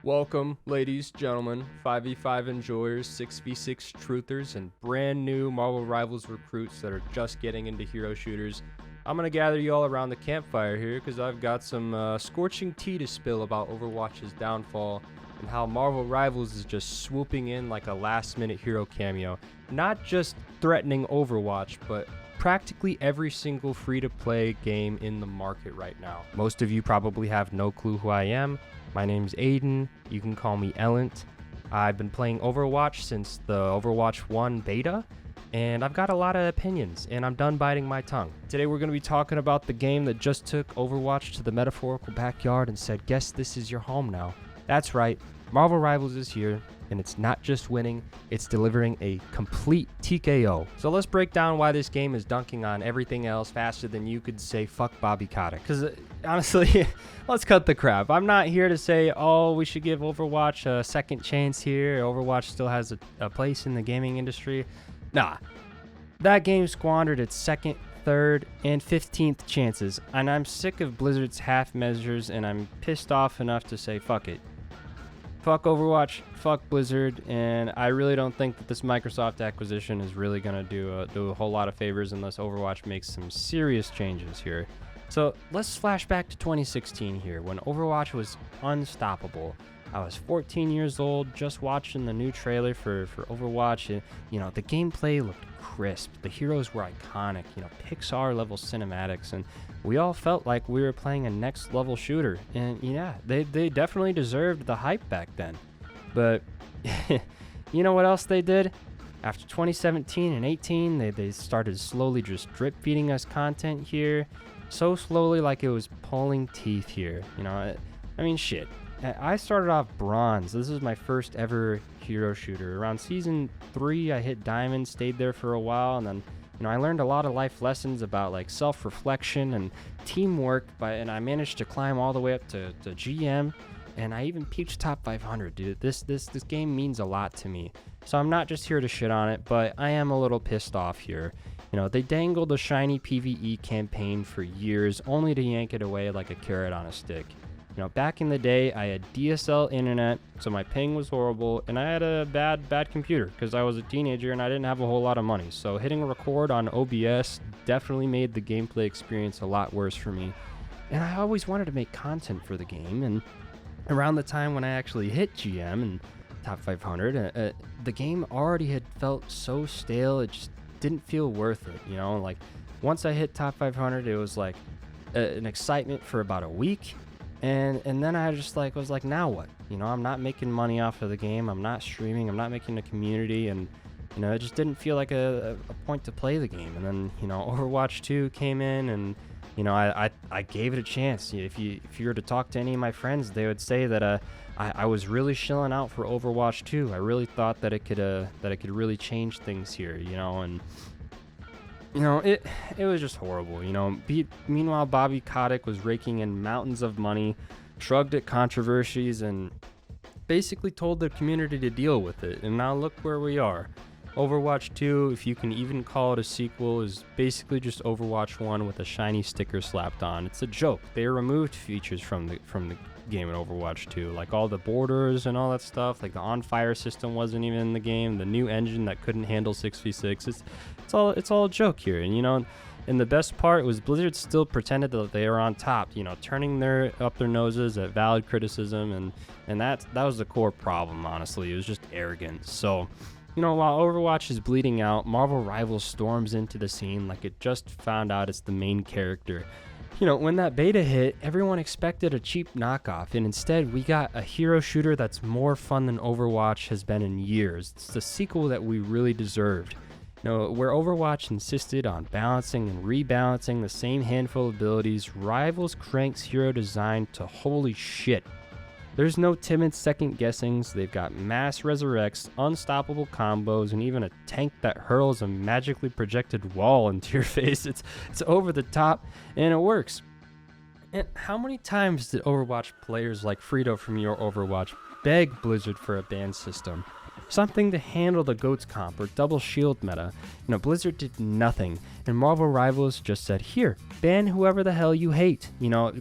Welcome, ladies, gentlemen, 5v5 enjoyers, 6v6 truthers, and brand new Marvel Rivals recruits that are just getting into hero shooters. I'm going to gather you all around the campfire here because I've got some scorching tea to spill about Overwatch's downfall and how Marvel Rivals is just swooping in like a last-minute hero cameo, not just threatening Overwatch, but practically every single free-to-play game in the market right now. Most of you probably have no clue who I am. My name's Aiden. You can call me Elynt. I've been playing Overwatch since the Overwatch 1 beta, and I've got a lot of opinions, and I'm done biting my tongue. Today we're going to be talking about the game that just took Overwatch to the metaphorical backyard and said, guess this is your home now. That's right, Marvel Rivals is here, and it's not just winning, it's delivering a complete TKO. So let's break down why this game is dunking on everything else faster than you could say fuck Bobby Kotick. Because honestly, let's cut the crap. I'm not here to say, oh, we should give Overwatch a second chance here. Overwatch still has a place in the gaming industry. Nah, that game squandered its second, third, and 15th chances. And I'm sick of Blizzard's half measures, and I'm pissed off enough to say fuck it. Fuck Overwatch, fuck Blizzard, and I really don't think that this Microsoft acquisition is really going to do a whole lot of favors unless Overwatch makes some serious changes here. So let's flash back to 2016 here, when Overwatch was unstoppable. I was 14 years old, just watching the new trailer for Overwatch. And, the gameplay looked crisp. The heroes were iconic, Pixar-level cinematics, and we all felt like we were playing a next-level shooter. And, yeah, they definitely deserved the hype back then. But, you know what else they did? After 2017 and 18, they started slowly just drip-feeding us content here. So slowly like it was pulling teeth here. Shit. I started off bronze. This is my first ever hero shooter. Around season 3, I hit diamond, stayed there for a while, and then, I learned a lot of life lessons about like self-reflection and teamwork, and I managed to climb all the way up to GM, and I even peaked top 500, dude. This game means a lot to me. So I'm not just here to shit on it, but I am a little pissed off here. They dangled a shiny PvE campaign for years, only to yank it away like a carrot on a stick. Back in the day, I had DSL internet, so my ping was horrible, and I had a bad computer because I was a teenager and I didn't have a whole lot of money. So hitting record on OBS definitely made the gameplay experience a lot worse for me. And I always wanted to make content for the game, and around the time when I actually hit GM and top 500, the game already had felt so stale, it just didn't feel worth it, once I hit top 500, it was like an excitement for about a week. And then I just was like, now what? I'm not making money off of the game. I'm not streaming. I'm not making a community. And, it just didn't feel like a point to play the game. And then, Overwatch 2 came in and, I gave it a chance. If you were to talk to any of my friends, they would say that I was really shilling out for Overwatch 2. I really thought that it could really change things here, and it was just horrible, Meanwhile, Bobby Kotick was raking in mountains of money, shrugged at controversies, and basically told the community to deal with it. And now look where we are. Overwatch 2, if you can even call it a sequel, is basically just Overwatch 1 with a shiny sticker slapped on. It's a joke. They removed features from the game in Overwatch 2, like all the borders and all that stuff. Like the on-fire system wasn't even in the game. The new engine that couldn't handle 6v6. It's all a joke here. And the best part was Blizzard still pretended that they were on top, turning up their noses at valid criticism, and that was the core problem, honestly. It was just arrogance. So, while Overwatch is bleeding out, Marvel Rivals storms into the scene like it just found out it's the main character. When that beta hit, everyone expected a cheap knockoff, and instead we got a hero shooter that's more fun than Overwatch has been in years. It's the sequel that we really deserved. Where Overwatch insisted on balancing and rebalancing the same handful of abilities, Rivals cranks hero design to holy shit. There's no timid second guessings. They've got mass resurrects, unstoppable combos, and even a tank that hurls a magically projected wall into your face. It's over the top, and it works. And how many times did Overwatch players like Frito from Your Overwatch beg Blizzard for a ban system? something to handle the GOATS comp or double shield meta. Blizzard did nothing, and Marvel Rivals just said, here, ban whoever the hell you hate.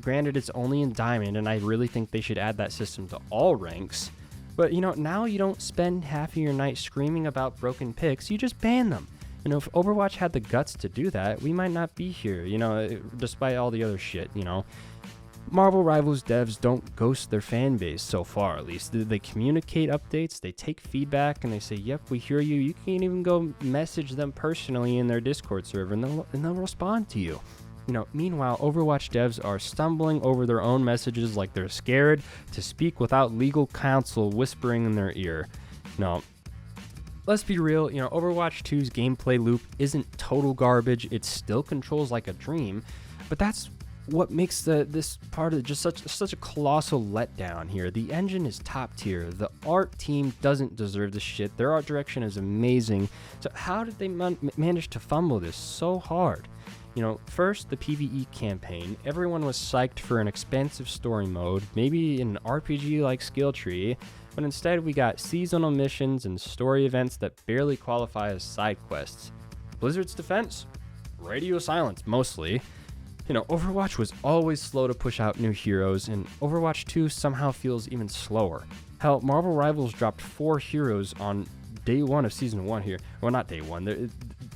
Granted, it's only in Diamond, and I really think they should add that system to all ranks. But, now you don't spend half of your night screaming about broken picks, you just ban them. If Overwatch had the guts to do that, we might not be here, despite all the other shit, Marvel Rivals devs don't ghost their fan base, so far at least. They communicate updates, they take feedback, and they say, yep, we hear you. You can even go message them personally in their Discord server, and they'll respond to you. Meanwhile, Overwatch devs are stumbling over their own messages like they're scared to speak without legal counsel whispering in their ear. Let's be real, Overwatch 2's gameplay loop isn't total garbage. It still controls like a dream, but that's what makes this part of just such a colossal letdown here. The engine is top tier. The art team doesn't deserve this shit. Their art direction is amazing. So how did they manage to fumble this so hard? First, the PvE campaign. Everyone was psyched for an expansive story mode, maybe an RPG-like skill tree, but instead we got seasonal missions and story events that barely qualify as side quests. Blizzard's defense? Radio silence, mostly. Overwatch was always slow to push out new heroes, and Overwatch 2 somehow feels even slower. Hell, Marvel Rivals dropped 4 heroes on day 1 of Season 1 here. Well, not day 1.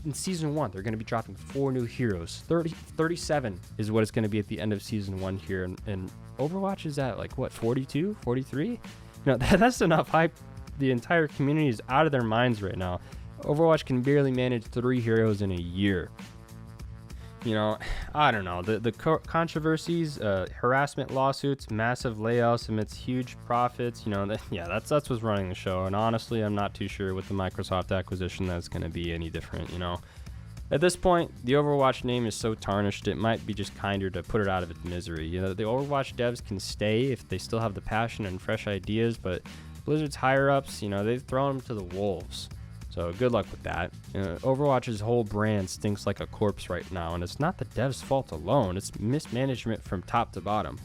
In Season 1, they're going to be dropping 4 new heroes. 37 is what it's going to be at the end of Season 1 here, and Overwatch is at, 42? 43? That's enough hype. The entire community is out of their minds right now. Overwatch can barely manage 3 heroes in a year. I don't know. The controversies, harassment lawsuits, massive layoffs amidst huge profits, that's what's running the show. And honestly, I'm not too sure with the Microsoft acquisition that's going to be any different, At this point, the Overwatch name is so tarnished, it might be just kinder to put it out of its misery. The Overwatch devs can stay if they still have the passion and fresh ideas, but Blizzard's higher-ups, they've thrown them to the wolves. So good luck with that. Overwatch's whole brand stinks like a corpse right now, and it's not the devs' fault alone, it's mismanagement from top to bottom.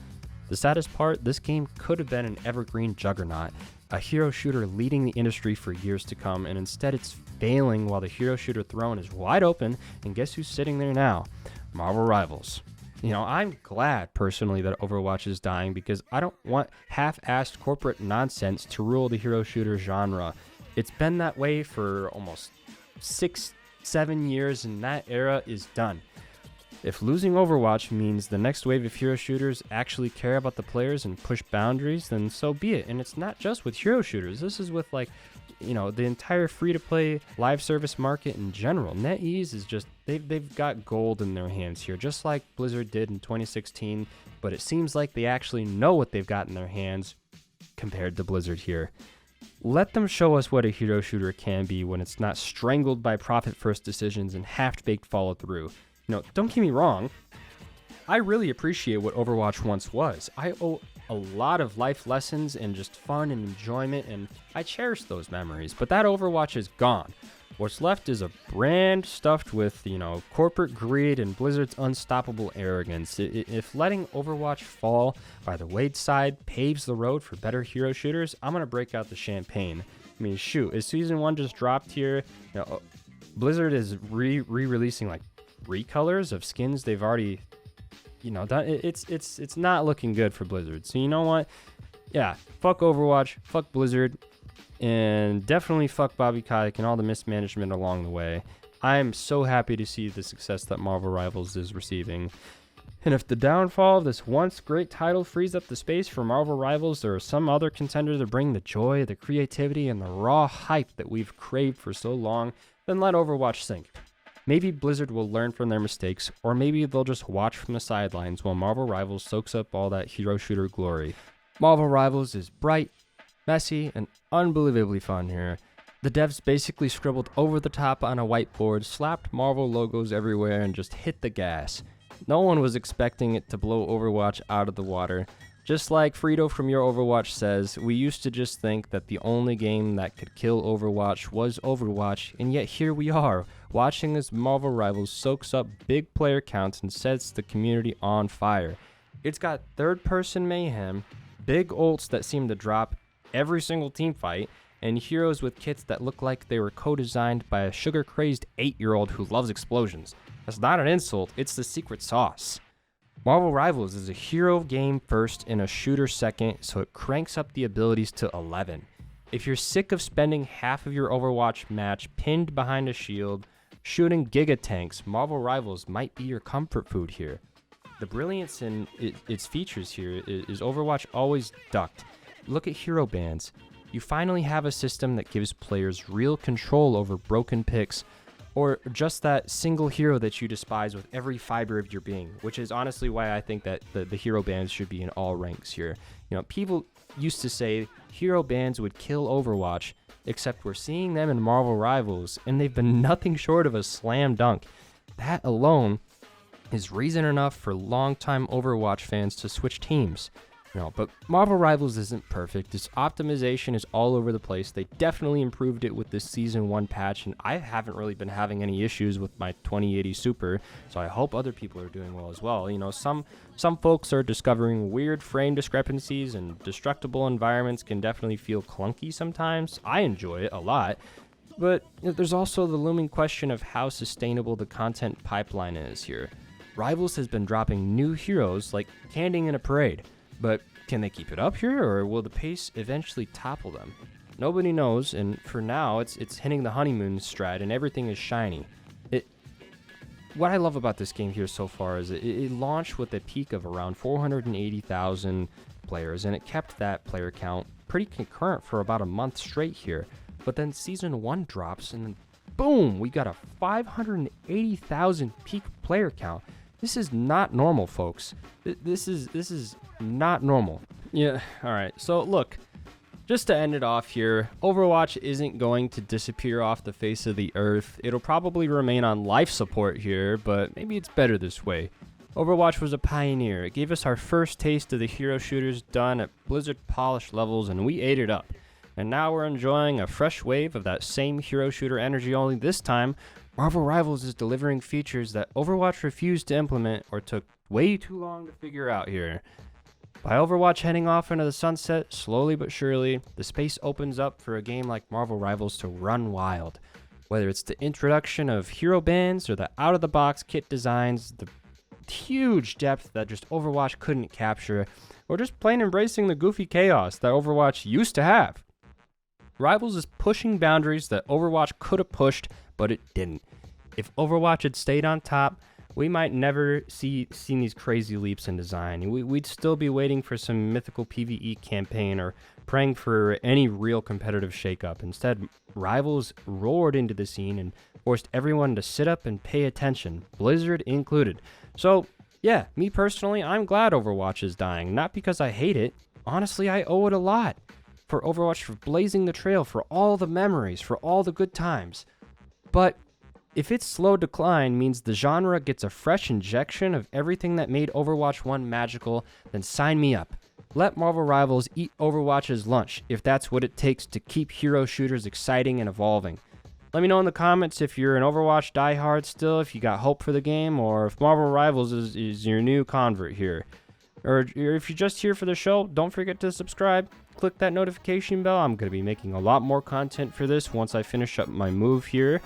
The saddest part, this game could have been an evergreen juggernaut, a hero shooter leading the industry for years to come, and instead it's failing while the hero shooter throne is wide open, and guess who's sitting there now? Marvel Rivals. I'm glad personally that Overwatch is dying because I don't want half-assed corporate nonsense to rule the hero shooter genre. It's been that way for almost 6-7 years, and that era is done. If losing Overwatch means the next wave of hero shooters actually care about the players and push boundaries, then so be it. And it's not just with hero shooters. This is with the entire free-to-play live service market in general. NetEase is just, they've got gold in their hands here, just like Blizzard did in 2016, but it seems like they actually know what they've got in their hands compared to Blizzard here. Let them show us what a hero shooter can be when it's not strangled by profit-first decisions and half-baked follow-through. Don't get me wrong. I really appreciate what Overwatch once was. I owe a lot of life lessons and just fun and enjoyment, and I cherish those memories. But that Overwatch is gone. What's left is a brand stuffed with, corporate greed and Blizzard's unstoppable arrogance. If letting Overwatch fall by the wayside paves the road for better hero shooters, I'm going to break out the champagne. I mean, shoot, is Season 1 just dropped here? Blizzard is re-releasing, 3 colors of skins they've already, done. It's not looking good for Blizzard. So you know what? Yeah, fuck Overwatch, fuck Blizzard. And definitely fuck Bobby Kotick and all the mismanagement along the way. I am so happy to see the success that Marvel Rivals is receiving. And if the downfall of this once great title frees up the space for Marvel Rivals or some other contender to bring the joy, the creativity, and the raw hype that we've craved for so long, then let Overwatch sink. Maybe Blizzard will learn from their mistakes, or maybe they'll just watch from the sidelines while Marvel Rivals soaks up all that hero shooter glory. Marvel Rivals is bright, messy, and unbelievably fun here. The devs basically scribbled over the top on a whiteboard, slapped Marvel logos everywhere, and just hit the gas. No one was expecting it to blow Overwatch out of the water. Just like Frito from Your Overwatch says, we used to just think that the only game that could kill Overwatch was Overwatch, and yet here we are, watching as Marvel Rivals soaks up big player counts and sets the community on fire. It's got third-person mayhem, big ults that seem to drop every single team fight, and heroes with kits that look like they were co-designed by a sugar-crazed 8-year-old who loves explosions. That's not an insult, it's the secret sauce. Marvel Rivals is a hero game first and a shooter second, so it cranks up the abilities to 11. If you're sick of spending half of your Overwatch match pinned behind a shield, shooting giga tanks, Marvel Rivals might be your comfort food here. The brilliance in its features here is Overwatch always ducked. Look at hero bans. You finally have a system that gives players real control over broken picks, or just that single hero that you despise with every fiber of your being, which is honestly why I think that the hero bans should be in all ranks here. You know, people used to say hero bans would kill Overwatch, except we're seeing them in Marvel Rivals, and they've been nothing short of a slam dunk. That alone is reason enough for longtime Overwatch fans to switch teams. No, but Marvel Rivals isn't perfect. Its optimization is all over the place. They definitely improved it with this Season 1 patch, and I haven't really been having any issues with my 2080 Super, so I hope other people are doing well as well. You know, some folks are discovering weird frame discrepancies, and destructible environments can definitely feel clunky sometimes. I enjoy it a lot, but there's also the looming question of how sustainable the content pipeline is here. Rivals has been dropping new heroes like candying in a parade. But can they keep it up here, or will the pace eventually topple them? Nobody knows, and for now, it's hitting the honeymoon stride, and everything is shiny. What I love about this game here so far is it launched with a peak of around 480,000 players, and it kept that player count pretty concurrent for about a month straight here. But then Season 1 drops, and then boom, we got a 580,000 peak player count. This is not normal, folks. This is not normal. Yeah, alright. So look, just to end it off here, Overwatch isn't going to disappear off the face of the earth. It'll probably remain on life support here, but maybe it's better this way. Overwatch was a pioneer. It gave us our first taste of the hero shooters done at Blizzard polished levels, and we ate it up. And now we're enjoying a fresh wave of that same hero shooter energy, only this time Marvel Rivals is delivering features that Overwatch refused to implement or took way too long to figure out here. By Overwatch heading off into the sunset, slowly but surely, the space opens up for a game like Marvel Rivals to run wild. Whether it's the introduction of hero bans or the out-of-the-box kit designs, the huge depth that just Overwatch couldn't capture, or just plain embracing the goofy chaos that Overwatch used to have. Rivals is pushing boundaries that Overwatch could have pushed, but it didn't. If Overwatch had stayed on top, we might never seen these crazy leaps in design. We'd still be waiting for some mythical PvE campaign or praying for any real competitive shakeup. Instead, Rivals roared into the scene and forced everyone to sit up and pay attention, Blizzard included. So, yeah, me personally, I'm glad Overwatch is dying. Not because I hate it. Honestly, I owe it a lot. For Overwatch for blazing the trail, for all the memories, for all the good times. But if its slow decline means the genre gets a fresh injection of everything that made Overwatch 1 magical, then sign me up. Let Marvel Rivals eat Overwatch's lunch if that's what it takes to keep hero shooters exciting and evolving. Let me know in the comments if you're an Overwatch diehard still, if you got hope for the game, or if Marvel Rivals is your new convert here. Or if you're just here for the show, don't forget to subscribe. Click that notification bell. I'm going to be making a lot more content for this once I finish up my move here.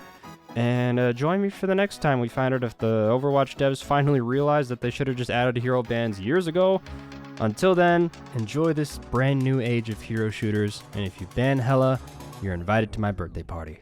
And join me for the next time we find out if the Overwatch devs finally realize that they should have just added hero bans years ago. Until then, enjoy this brand new age of hero shooters. And if you ban hella, you're invited to my birthday party.